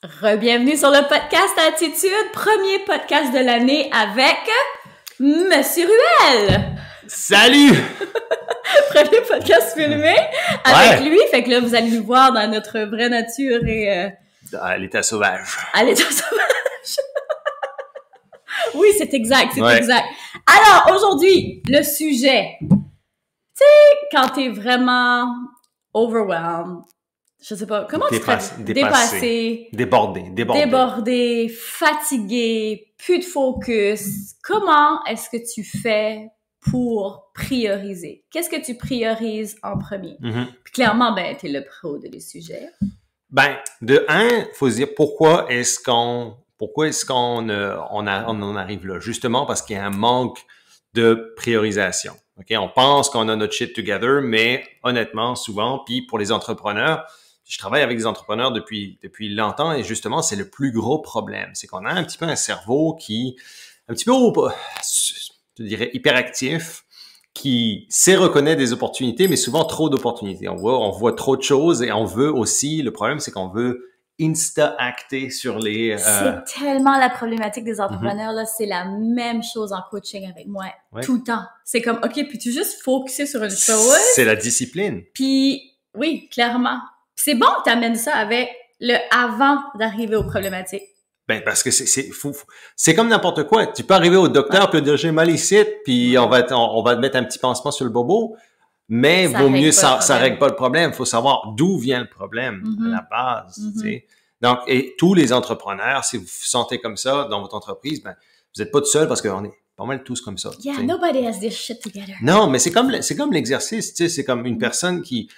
Re-bienvenue sur le podcast Attitude, premier podcast de l'année avec Monsieur Ruel. Salut! Premier podcast filmé avec lui, fait que là vous allez nous voir dans notre vraie nature et à l'état sauvage. À l'état sauvage. Oui, c'est exact, exact. Alors aujourd'hui, le sujet, tu sais, quand t'es vraiment overwhelmed. Je sais pas, comment tu traduis? Dépassé. Débordé. Fatigué, plus de focus. Comment est-ce que tu fais pour prioriser? Qu'est-ce que tu priorises en premier? Mm-hmm. Puis clairement, t'es le pro de les sujets. De un, faut se dire pourquoi est-ce qu'on en arrive là? Justement parce qu'il y a un manque de priorisation. OK? On pense qu'on a notre shit together, mais honnêtement, souvent, puis pour les entrepreneurs, je travaille avec des entrepreneurs depuis longtemps et justement, c'est le plus gros problème. C'est qu'on a un petit peu un cerveau qui, un petit peu, je dirais, hyperactif, qui sait reconnaître des opportunités, mais souvent trop d'opportunités. On voit trop de choses et on veut aussi, le problème, c'est qu'on veut insta-acter sur les... C'est tellement la problématique des entrepreneurs, là. C'est la même chose en coaching avec moi, tout le temps. C'est comme, OK, puis tu juste focuser sur une chose. C'est la discipline. Puis, oui, clairement. C'est bon que tu amènes ça avec le avant d'arriver aux problématiques. Parce que c'est fou. C'est comme n'importe quoi. Tu peux arriver au docteur puis dire j'ai mal ici, puis on va te mettre un petit pansement sur le bobo, mais vaut mieux ça règle pas le problème. Faut savoir d'où vient le problème à la base. Tu sais. Donc, et tous les entrepreneurs, si vous vous sentez comme ça dans votre entreprise, vous êtes pas tout seul parce qu'on est pas mal tous comme ça. Yeah, nobody has this shit together. Non, mais c'est comme l'exercice. Tu sais, c'est comme une personne qui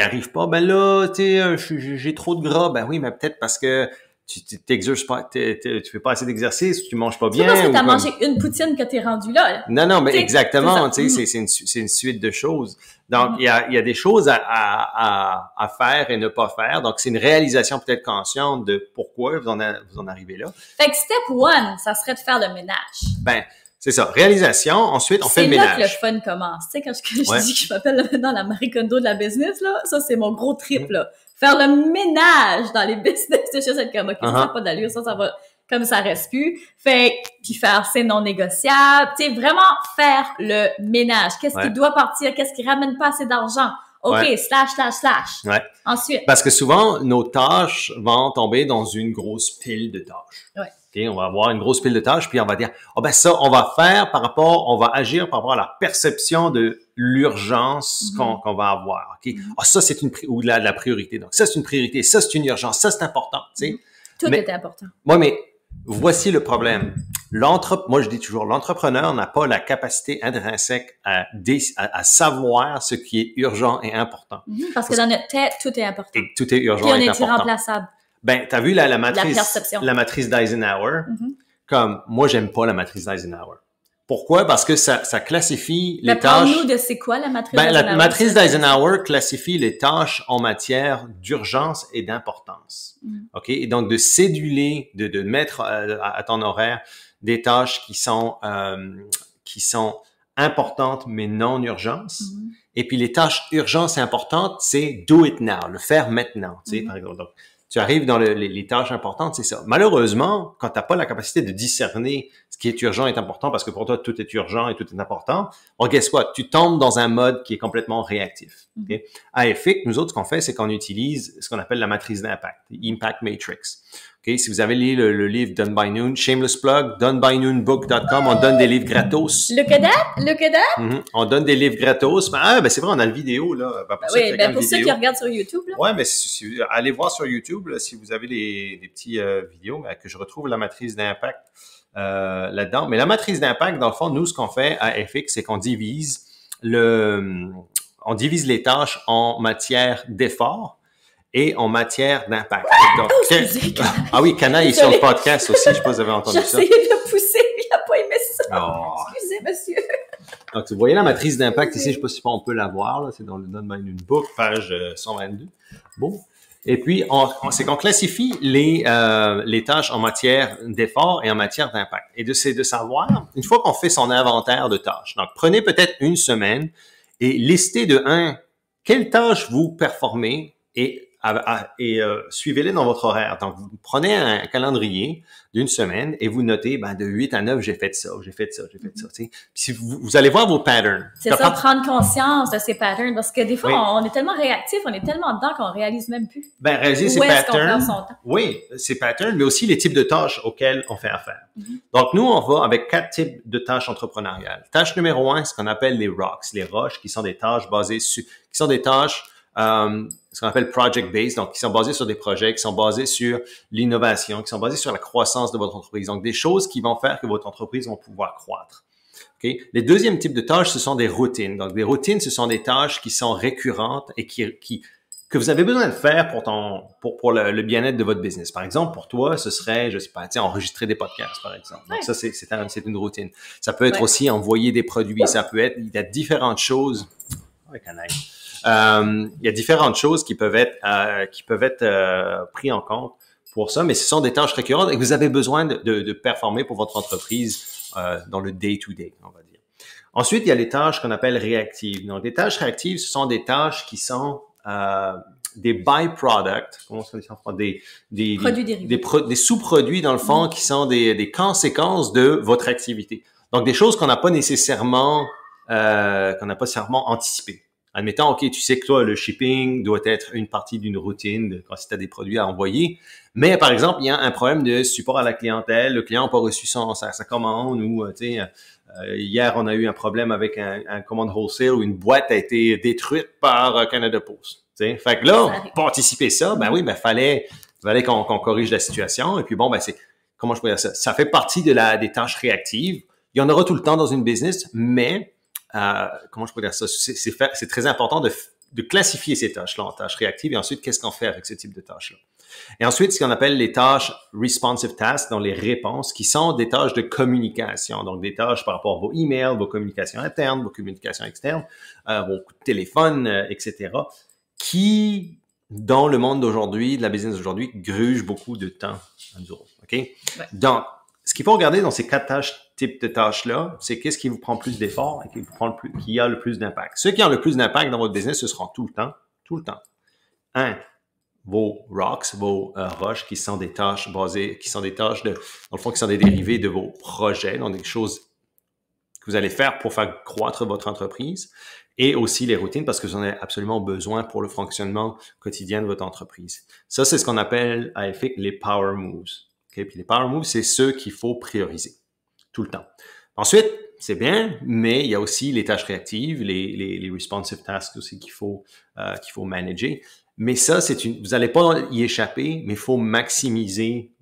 arrive pas, j'ai trop de gras. Oui, mais peut-être parce que tu t'exerces pas, tu fais pas assez d'exercice, tu manges pas bien. C'est parce que t'as mangé une poutine que t'es rendu là. Non, mais exactement, tu sais, c'est une suite de choses. Donc, il y a des choses à faire et ne pas faire. Donc, c'est une réalisation peut-être consciente de pourquoi vous en arrivez là. Fait que step one, ça serait de faire le ménage. C'est ça, réalisation. Ensuite, on fait le ménage. C'est là que le fun commence. Tu sais, quand je dis que je m'appelle maintenant la Marie Kondo de la business, là, ça, c'est mon gros trip, là. Faire le ménage dans les business. Je sais, c'est comme, OK, ça n'a pas d'allure, ça va, comme ça reste plus. Puis faire, c'est non négociable. Tu sais, vraiment faire le ménage. Qu'est-ce qui doit partir? Qu'est-ce qui ramène pas assez d'argent? OK, slash. Ouais. Ensuite. Parce que souvent, nos tâches vont tomber dans une grosse pile de tâches. Ouais. Okay, on va avoir une grosse pile de tâches, puis on va dire, ça, on va agir par rapport à la perception de l'urgence qu'on va avoir. Okay? Ça, c'est ou de la priorité. Donc, ça, c'est une priorité. Ça, c'est une urgence. Ça, c'est important. Tu sais. Tout est important. Mais voici le problème. Moi, je dis toujours, l'entrepreneur n'a pas la capacité intrinsèque à savoir ce qui est urgent et important. Parce que dans notre tête, tout est important. Et tout est urgent et important. Puis on est irremplaçable. T'as vu la matrice, la perception. La matrice d'Eisenhower. Comme, moi, j'aime pas la matrice d'Eisenhower. Pourquoi? Parce que ça classifie les tâches. Parle-nous de c'est quoi la matrice d'Eisenhower? La matrice d'Eisenhower classifie les tâches en matière d'urgence et d'importance. OK? Et donc, de céduler, de mettre à ton horaire des tâches qui sont importantes, mais non urgences. Et puis, les tâches urgentes et importantes, c'est do it now, le faire maintenant, tu sais, par exemple. Donc, tu arrives dans les tâches importantes, c'est ça. Malheureusement, quand t'as pas la capacité de discerner ce qui est urgent et important, parce que pour toi, tout est urgent et tout est important, guess what? Tu tombes dans un mode qui est complètement réactif. Okay? À EFIC, nous autres, ce qu'on fait, c'est qu'on utilise ce qu'on appelle la matrice d'impact, Impact Matrix. Okay? Si vous avez lu le livre Done by Noon, shameless plug, donebynoonbook.com, on donne des livres gratos. Look at that. On donne des livres gratos. C'est vrai, on a le vidéo, là. Pour ceux qui regardent sur YouTube, là. Ouais, mais allez voir sur YouTube, là, si vous avez des petits vidéos, que je retrouve la matrice d'impact là-dedans. Mais la matrice d'impact, dans le fond, nous, ce qu'on fait à FX, c'est qu'on divise les tâches en matière d'effort et en matière d'impact. Oui, Cana est sur le podcast aussi, je sais pas si vous avez entendu ça. J'ai essayé de le pousser, puis il a pas aimé ça. Excusez, monsieur. Donc, vous voyez la matrice d'impact ici, je sais pas si on peut la voir, là, c'est dans le Done by Noon Book, page 122. Bon. Et puis, c'est qu'on classifie les tâches en matière d'effort et en matière d'impact. Et c'est de savoir, une fois qu'on fait son inventaire de tâches, donc prenez peut-être une semaine et listez quelles tâches vous performez et suivez-les dans votre horaire. Donc, vous prenez un calendrier d'une semaine et vous notez, de 8 à 9, j'ai fait ça, j'ai fait ça, j'ai fait ça. Tu sais. Puis si vous allez voir vos patterns. C'est ça, prendre conscience de ces patterns, parce que des fois, oui. on est tellement réactif, on est tellement dedans qu'on réalise même plus. Réaliser ces patterns. Oui, ces patterns, mais aussi les types de tâches auxquelles on fait affaire. Donc, nous, on va avec 4 types de tâches entrepreneuriales. Tâche numéro 1, ce qu'on appelle les rocks, les roches, qui sont des tâches basées sur, qui sont des tâches ce qu'on appelle project-based, donc qui sont basés sur des projets, qui sont basés sur l'innovation, qui sont basés sur la croissance de votre entreprise. Donc, des choses qui vont faire que votre entreprise va pouvoir croître. Okay? Les deuxièmes types de tâches, ce sont des routines. Donc, des routines, ce sont des tâches qui sont récurrentes et que vous avez besoin de faire pour le bien-être de votre business. Par exemple, pour toi, ce serait, je sais pas, enregistrer des podcasts, par exemple. Donc, ça, c'est une routine. Ça peut être aussi envoyer des produits. Ça peut être, il y a différentes choses. Il y a différentes choses qui peuvent être prises en compte pour ça, mais ce sont des tâches récurrentes et que vous avez besoin de performer pour votre entreprise dans le day-to-day, on va dire. Ensuite, il y a les tâches qu'on appelle réactives. Donc, les tâches réactives, ce sont des tâches qui sont des byproducts, comment ça dit, des sous-produits dans le fond qui sont des conséquences de votre activité. Donc, des choses qu'on n'a pas nécessairement anticipées. Admettons, OK, tu sais que toi, le shipping doit être une partie d'une routine quand si tu as des produits à envoyer. Mais, par exemple, il y a un problème de support à la clientèle. Le client n'a pas reçu sa commande ou, hier, on a eu un problème avec un commande wholesale où une boîte a été détruite par Canada Post. T'sais. Fait que là, pour anticiper ça, fallait qu'on corrige la situation. Et puis, comment je peux dire ça? Ça fait partie des tâches réactives. Il y en aura tout le temps dans une business, mais comment je peux dire ça? C'est très important de classifier ces tâches-là en tâches réactives et ensuite, qu'est-ce qu'on fait avec ce type de tâches-là? Et ensuite, ce qu'on appelle les tâches responsive tasks, dans les réponses, qui sont des tâches de communication. Donc, des tâches par rapport à vos emails, vos communications internes, vos communications externes, vos coups de téléphone, etc., qui, dans le monde d'aujourd'hui, de la business d'aujourd'hui, grugent beaucoup de temps à nous autres. OK? Ouais. Donc, ce qu'il faut regarder dans ces 4 types de tâches-là, c'est qu'est-ce qui vous prend plus d'efforts et qui a le plus d'impact. Ceux qui ont le plus d'impact dans votre business, ce seront tout le temps. Vos rocks, vos roches, qui sont des tâches dans le fond, qui sont des dérivés de vos projets, donc des choses que vous allez faire pour faire croître votre entreprise, et aussi les routines, parce que vous en avez absolument besoin pour le fonctionnement quotidien de votre entreprise. Ça, c'est ce qu'on appelle à EFIC les power moves. Okay? Puis les power moves, c'est ceux qu'il faut prioriser tout le temps. Ensuite, c'est bien, mais il y a aussi les tâches réactives, les responsive tasks aussi qu'il faut manager. Mais ça, vous n'allez pas y échapper, mais il faut maximiser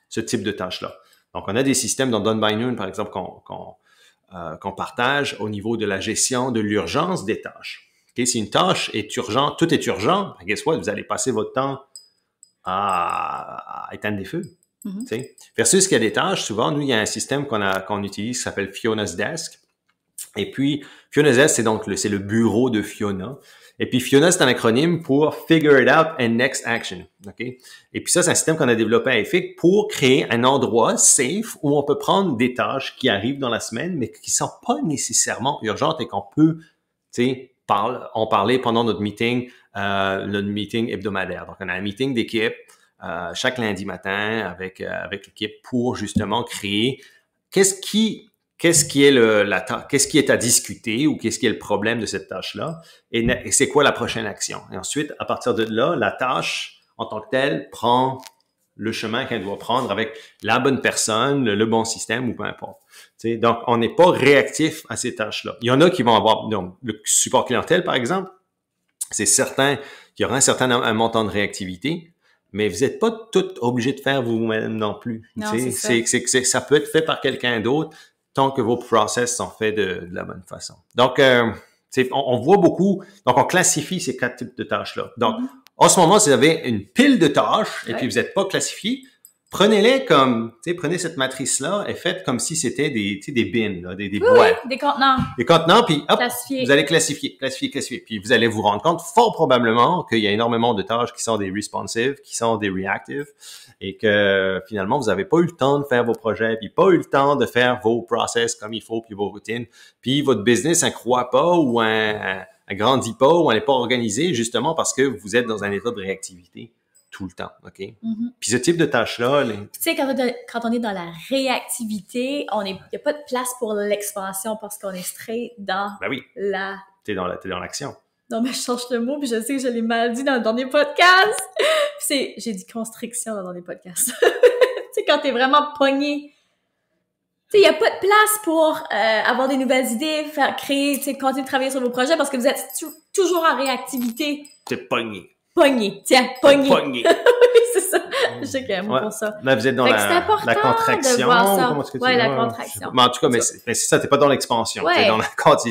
ce type de tâches-là. Donc, on a des systèmes dans Done by Noon, par exemple, qu'on partage au niveau de la gestion de l'urgence des tâches. Okay? Si une tâche est urgente, tout est urgent, guess what? Vous allez passer votre temps à éteindre des feux. Mm-hmm. Versus qu'il y a des tâches, souvent, nous, il y a un système qu'on utilise qui s'appelle Fiona's Desk. Et puis, Fiona's Desk, c'est le bureau de Fiona. Et puis, Fiona, c'est un acronyme pour Figure It Out and Next Action. Okay? Et puis ça, c'est un système qu'on a développé à EFIC pour créer un endroit safe où on peut prendre des tâches qui arrivent dans la semaine, mais qui sont pas nécessairement urgentes et qu'on peut, en parler pendant notre meeting hebdomadaire. Donc, on a un meeting d'équipe chaque lundi matin avec l'équipe pour justement créer qu'est-ce qui est à discuter ou qu'est-ce qui est le problème de cette tâche-là et c'est quoi la prochaine action. Et ensuite, à partir de là, la tâche en tant que telle prend le chemin qu'elle doit prendre avec la bonne personne, le bon système ou peu importe. Donc, on n'est pas réactif à ces tâches-là. Il y en a qui vont avoir donc le support clientèle, par exemple. C'est certain qu'il y aura un montant de réactivité, mais vous n'êtes pas tout obligé de faire vous-même non plus. Non, ça peut être fait par quelqu'un d'autre tant que vos process sont faits de la bonne façon. Donc, on voit beaucoup. Donc, on classifie ces 4 types de tâches-là. Donc, en ce moment, si vous avez une pile de tâches et puis vous n'êtes pas classifié, prenez-les comme, prenez cette matrice-là et faites comme si c'était des bins, là, des boîtes. Oui, des contenants. Des contenants, puis hop, classifier. Vous allez classifier. Puis vous allez vous rendre compte fort probablement qu'il y a énormément de tâches qui sont des responsive, qui sont des reactive, et que finalement, vous n'avez pas eu le temps de faire vos projets, puis pas eu le temps de faire vos process comme il faut, puis vos routines, puis votre business, un croit pas ou un elle grandit pas ou elle n'est pas organisée justement parce que vous êtes dans un état de réactivité tout le temps, OK? Puis ce type de tâches-là... Tu sais, quand on est dans la réactivité, il n'y a pas de place pour l'expansion parce qu'on est straight dans la... T'es dans l'action. Non, mais je change le mot, puis je sais que je l'ai mal dit dans le dernier podcast. J'ai dit constriction dans le dernier podcast. Tu sais, quand t'es vraiment pogné. Tu sais, il n'y a pas de place pour avoir des nouvelles idées, créer, tu sais, continuer de travailler sur vos projets parce que vous êtes toujours en réactivité. T'es pogné. Pogné. Tiens, pogné. Pogné. Oui, c'est ça. Je sais qu'il y a un mot pour ça. Là, vous êtes dans la contraction. De voir ça. Comment est-ce que tu ouais, la contraction. Mais en tout cas, mais c'est ça, t'es pas dans l'expansion. Ouais.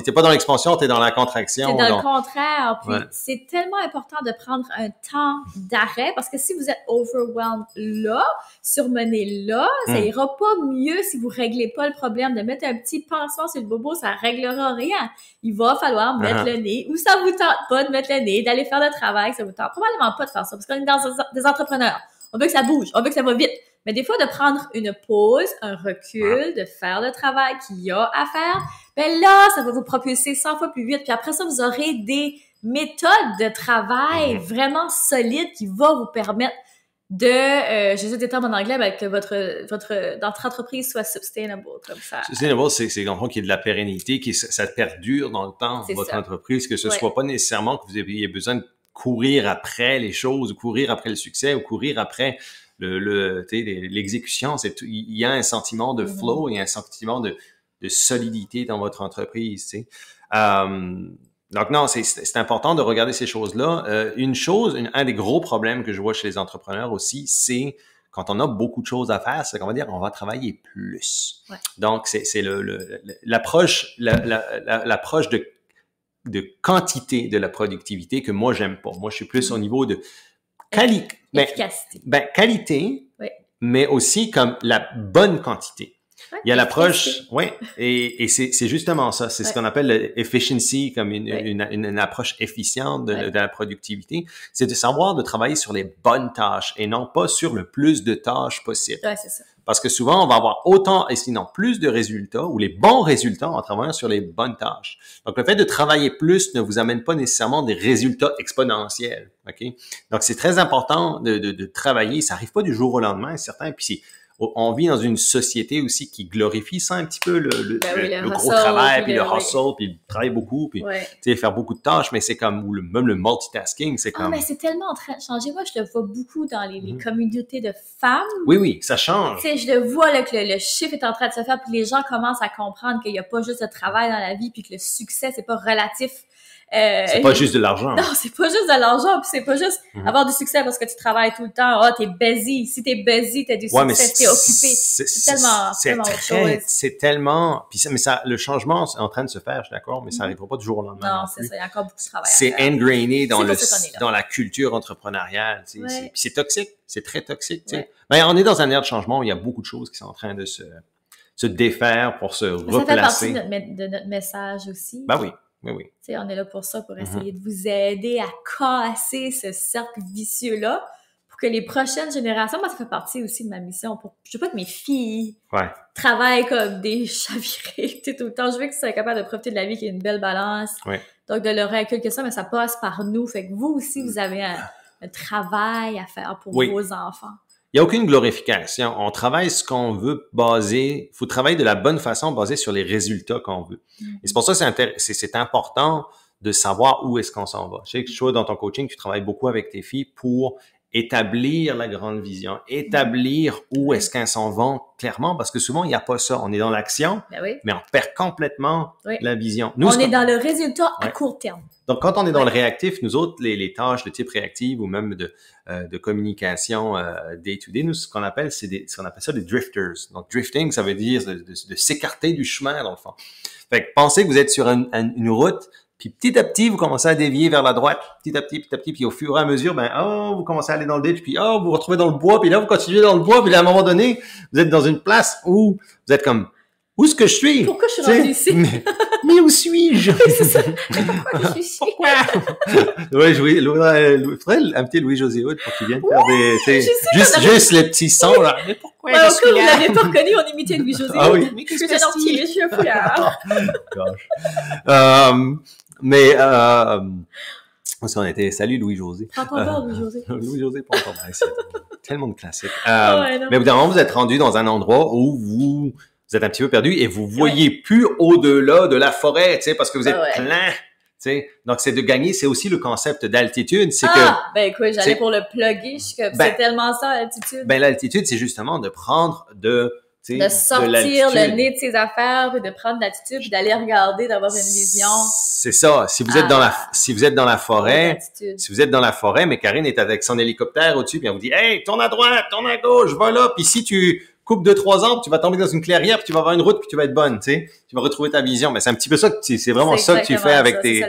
T'es pas dans l'expansion, t'es dans la contraction. C'est dans le contraire. Puis c'est tellement important de prendre un temps d'arrêt parce que si vous êtes overwhelmed là, surmené là, ça ira pas mieux si vous réglez pas le problème. De mettre un petit pansement sur le bobo, ça réglera rien. Il va falloir mettre le nez, ou ça vous tente pas de mettre le nez, d'aller faire le travail, ça vous tente probablement pas de faire ça parce qu'on est dans des entrepreneurs. On veut que ça bouge, on veut que ça va vite. Mais des fois, de prendre une pause, un recul, de faire le travail qu'il y a à faire, ben là, ça va vous propulser 100 fois plus vite. Puis après ça, vous aurez des méthodes de travail vraiment solides qui vont vous permettre de, j'ai des termes en anglais, ben, que votre entreprise soit sustainable, comme ça. Sustainable, c'est dans le fond qu'il y ait de la pérennité, ça perdure dans le temps, votre entreprise, que ce soit pas nécessairement que vous ayez besoin de courir après les choses, ou courir après le succès, ou courir après l'exécution. Il y a un sentiment de flow, il y a un sentiment de solidité dans votre entreprise, tu sais. Donc non, c'est important de regarder ces choses-là. Un des gros problèmes que je vois chez les entrepreneurs aussi, c'est quand on a beaucoup de choses à faire, c'est qu'on va dire on va travailler plus. Ouais. Donc c'est l'approche de quantité de la productivité que moi j'aime pas. Moi je suis plus au niveau de qualité. Qualité, mais aussi comme la bonne quantité. Ouais, il y a l'approche, et c'est justement ça. C'est ce qu'on appelle l'efficiency, comme une approche efficiente de la productivité. C'est de savoir de travailler sur les bonnes tâches et non pas sur le plus de tâches possible. Ouais, c'est ça. Parce que souvent, on va avoir autant et sinon plus de résultats ou les bons résultats en travaillant sur les bonnes tâches. Donc, le fait de travailler plus ne vous amène pas nécessairement des résultats exponentiels. OK? Donc, c'est très important de travailler. Ça arrive pas du jour au lendemain, c'est certain. Puis, on vit dans une société aussi qui glorifie ça un petit peu, le gros travail, puis le hustle, puis travailler beaucoup, puis faire beaucoup de tâches, mais c'est comme, même le multitasking, c'est comme... mais c'est tellement en train de changer. Moi, je le vois beaucoup dans les communautés de femmes. Oui, ça change. Tu sais, je le vois, là, que le chiffre est en train de se faire, puis les gens commencent à comprendre qu'il n'y a pas juste le travail dans la vie, puis que le succès, c'est pas relatif. C'est pas juste de l'argent. Non, c'est pas juste de l'argent, puis c'est pas juste avoir du succès parce que tu travailles tout le temps. T'es busy. Si t'es busy, t'as du succès, t'es occupé. C'est tellement autre chose. C'est tellement, le changement est en train de se faire, je suis d'accord, mais ça arrivera pas du jour au lendemain. Non, c'est ça, il y a encore beaucoup de travail. C'est ingrainé dans la culture entrepreneuriale, tu sais. Puis c'est toxique, c'est très toxique, tu sais. Ben, on est dans un ère de changement où il y a beaucoup de choses qui sont en train de se défaire pour se replacer. Ça fait partie de notre message aussi. Ben oui. Oui. Tu sais, on est là pour ça, pour essayer de vous aider à casser ce cercle vicieux-là pour que les prochaines générations, moi, ça fait partie aussi de ma mission. Je veux pas que mes filles travaillent comme des chavirées tout le temps. Je veux qu'ils soient capables de profiter de la vie, qu'il y ait une belle balance. Donc, de leur inculquer ça, mais ça passe par nous. Fait que vous aussi, vous avez un travail à faire pour vos enfants. Il n'y a aucune glorification. On travaille ce qu'on veut il faut travailler de la bonne façon basé sur les résultats qu'on veut. Et c'est pour ça que c'est important de savoir où est-ce qu'on s'en va. Je sais que dans ton coaching, tu travailles beaucoup avec tes filles pour établir la grande vision, établir où est-ce qu'elles s'en vont clairement, parce que souvent, il n'y a pas ça. On est dans l'action, mais on perd complètement la vision. Nous, on est dans le résultat à court terme. Donc, quand on est dans le réactif, nous autres, les tâches de type réactive ou même de communication day-to-day, nous, ce qu'on appelle ça des drifters. Donc, drifting, ça veut dire de s'écarter du chemin, dans le fond. Fait que pensez que vous êtes sur une route, puis petit à petit, vous commencez à dévier vers la droite, petit à petit, puis au fur et à mesure, vous commencez à aller dans le ditch, puis vous vous retrouvez dans le bois, puis là, vous continuez dans le bois, puis là, à un moment donné, vous êtes dans une place où vous êtes comme, où est-ce que je suis? Pourquoi je suis rendu ici? Mais où suis-je? C'est ça. Mais pourquoi je suis ici? Pourquoi? Ouais, il faudrait inviter Louis-José Hood pour qu'il vienne faire juste les petits sons, là. Mais pourquoi je suis là? Vous l'avez pas reconnu, on imitait Louis-José Hood. Ah oui. Mais qu'est-ce que c'est gentil, je suis un foulard. Mais, parce qu'on était, salut Louis-José. Prends ton verre, Louis-José. Louis-José, prends ton verre. C'est tellement de classiques. Ouais, mais au bout d'un moment, vous êtes rendu dans un endroit où vous êtes un petit peu perdu et vous voyez plus au-delà de la forêt, tu sais, parce que vous êtes plein. T'sais, donc, c'est de gagner, c'est aussi le concept d'altitude, c'est que... ben écoute, j'allais pour le plugger, c'est tellement ça, l'altitude. Ben, l'altitude, c'est justement de prendre de sortir le nez de ses affaires, puis de prendre l'altitude, puis d'aller regarder, d'avoir une vision. C'est ça. Si vous êtes dans la forêt, mais Karine est avec son hélicoptère au-dessus, puis elle vous dit, hey, tourne à droite, tourne à gauche, va là, puis si tu coupes 2-3 arbres, tu vas tomber dans une clairière, puis tu vas avoir une route, puis tu vas être bonne, tu sais. Tu vas retrouver ta vision. Mais c'est un petit peu ça c'est vraiment ça que tu fais avec tes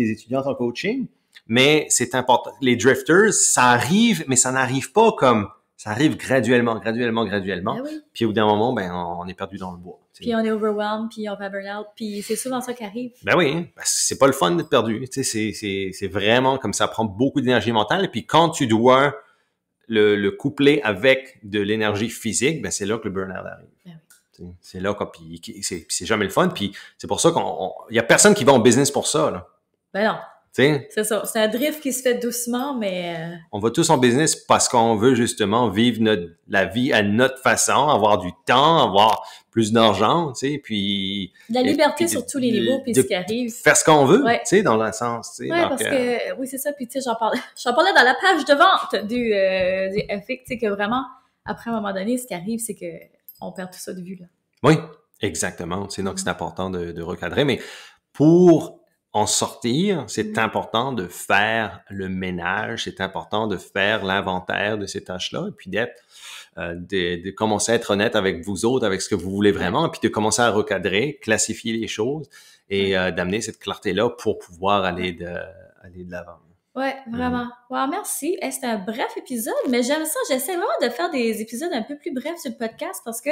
étudiants en coaching. Mais c'est important. Les drifters, ça arrive, mais ça n'arrive pas comme, ça arrive graduellement. Ben oui. Puis au bout d'un moment, ben, on est perdu dans le bois. T'sais. Puis on est overwhelmed, puis on fait burn-out, puis c'est souvent ça qui arrive. Ben oui, c'est pas le fun d'être perdu. Tu sais, c'est vraiment comme ça prend beaucoup d'énergie mentale. Et puis quand tu dois le coupler avec de l'énergie physique, ben c'est là que le burn-out arrive. Ben oui. C'est là puis c'est jamais le fun. Puis c'est pour ça il y a personne qui va en business pour ça, là. Ben non. T'sais, c'est ça. C'est un drift qui se fait doucement, mais... On va tous en business parce qu'on veut justement vivre la vie à notre façon, avoir du temps, avoir plus d'argent, tu sais, puis... La liberté sur tous les niveaux, puis ce qui arrive. Faire ce qu'on veut, tu sais, dans le sens, tu sais. Ouais, parce que, oui, c'est ça. Puis, tu sais, j'en parlais dans la page de vente du FX, tu sais, que vraiment, après, à un moment donné, ce qui arrive, c'est que on perd tout ça de vue, là. Oui, exactement. Tu sais, donc c'est important de recadrer. Mais pour en sortir, c'est important de faire le ménage, c'est important de faire l'inventaire de ces tâches-là, et puis de commencer à être honnête avec vous autres, avec ce que vous voulez vraiment, et puis de commencer à recadrer, classifier les choses et d'amener cette clarté-là pour pouvoir aller de l'avant. Ouais, vraiment. Wow, merci. C'était un bref épisode, mais j'aime ça. J'essaie vraiment de faire des épisodes un peu plus brefs sur le podcast parce que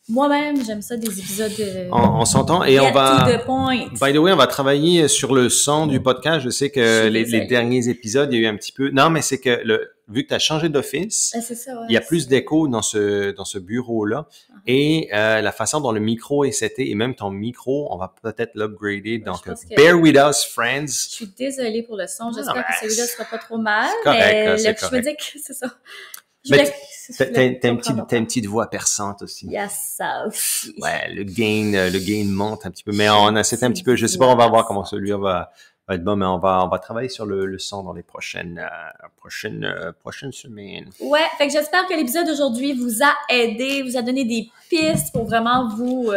moi-même, j'aime ça, des épisodes on s'entend et on va... to the point. By the way, on va travailler sur le son du podcast. Je sais que les derniers épisodes, il y a eu un petit peu... Non, mais c'est que vu que tu as changé d'office, c'est ça, il y a plus d'écho dans ce bureau-là. Et la façon dont le micro est seté et même ton micro, on va peut-être l'upgrader. Donc, bear with us, friends. Je suis désolée pour le son. J'espère que celui-là sera pas trop mal. C'est correct, c'est correct. Je me dis que c'est ça. Mais t'as une petite voix perçante aussi. Yes, ça aussi. Ouais, le gain monte un petit peu. Mais on a c'était un petit peu, je sais pas, on va voir comment celui-là va être bon, mais on va travailler sur le son dans les prochaines semaines. Ouais, fait que j'espère que l'épisode d'aujourd'hui vous a aidé, vous a donné des pistes pour vraiment vous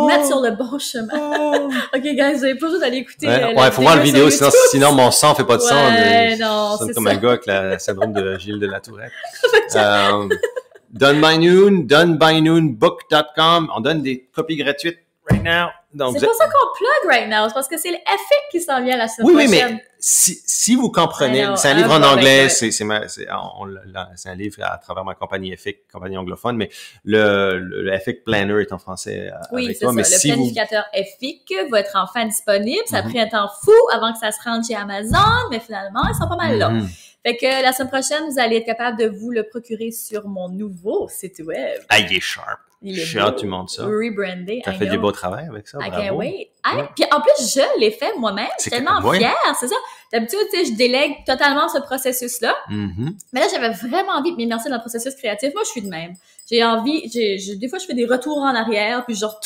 mettre sur le bon chemin. OK, guys, vous avez pas juste d'aller écouter. Ouais, faut voir la vidéo, sinon mon sang fait pas de son. Ouais, non, c'est comme un gars avec le syndrome de Gilles de la Tourette. donebinoonbook.com. On donne des copies gratuites right now. Donc, c'est pas ça qu'on plug right now, c'est parce que c'est le FX qui s'en vient la semaine prochaine. Oui, mais si vous comprenez, c'est un livre en anglais, c'est un livre à travers ma compagnie FX, compagnie anglophone, mais le FX Planner est en français avec toi. Oui, c'est ça. Le planificateur FX va être enfin disponible. Ça a pris un temps fou avant que ça se rende chez Amazon, mais finalement, ils sont pas mal là. Fait que la semaine prochaine, vous allez être capable de vous le procurer sur mon nouveau site web. Ah, il est sharp. Il est beau. Tu montres ça. Rebrandé. T'as fait du beau travail avec ça. Bravo. Oui. Puis en plus, je l'ai fait moi-même. Je suis tellement fière, c'est ça. D'habitude, tu sais, je délègue totalement ce processus-là. Mais là, j'avais vraiment envie de m'immerser dans le processus créatif. Moi, je suis de même. J'ai envie, des fois, je fais des retours en arrière, puis je retourne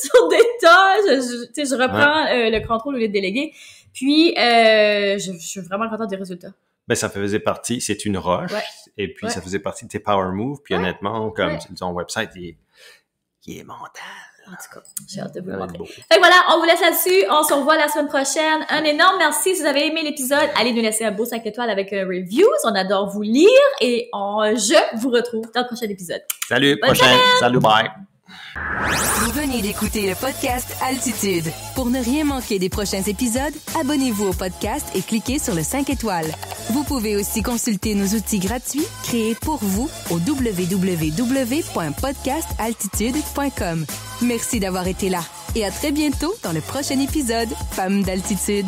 sur des tâches. Je reprends le contrôle au lieu de déléguer. Puis, je suis vraiment contente des résultats. Ben, ça faisait partie, c'est une roche, et puis ça faisait partie de tes power moves, puis honnêtement, comme ton website, il est mental. En tout cas, j'ai hâte de vous le montrer. Fait que voilà, on vous laisse là-dessus, on se revoit la semaine prochaine. Un énorme merci, si vous avez aimé l'épisode, allez nous laisser un beau 5 étoiles avec un review, on adore vous lire, et je vous retrouve dans le prochain épisode. Salut, prochain, salut, bye! Vous venez d'écouter le podcast Altitude. Pour ne rien manquer des prochains épisodes, abonnez-vous au podcast et cliquez sur le 5 étoiles. Vous pouvez aussi consulter nos outils gratuits créés pour vous au www.podcastaltitude.com. Merci d'avoir été là et à très bientôt dans le prochain épisode Femmes d'Altitude.